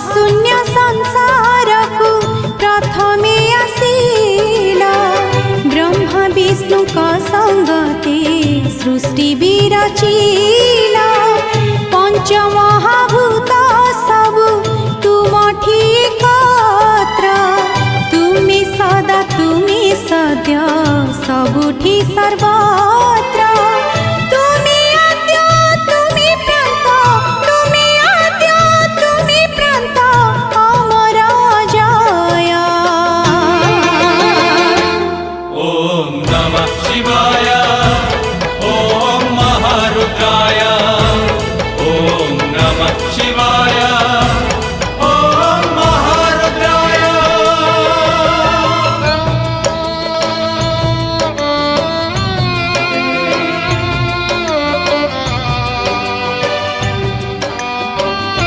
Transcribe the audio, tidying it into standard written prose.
शून्य संसार को प्रथमे आसिला ब्रह्मा विष्णु का संगते सृष्टि विरचिला पंच महाभूत सब तुम ठिकत्र तुमी सदा तुमी सद्य सबुठी सर्वत्र तुमी आद्य तुमी प्रांत तुमी आद्य तुमी प्रांत अमर जय। ओम नमः शिवाय ओम महारुद्राय ओम नमः शिवाय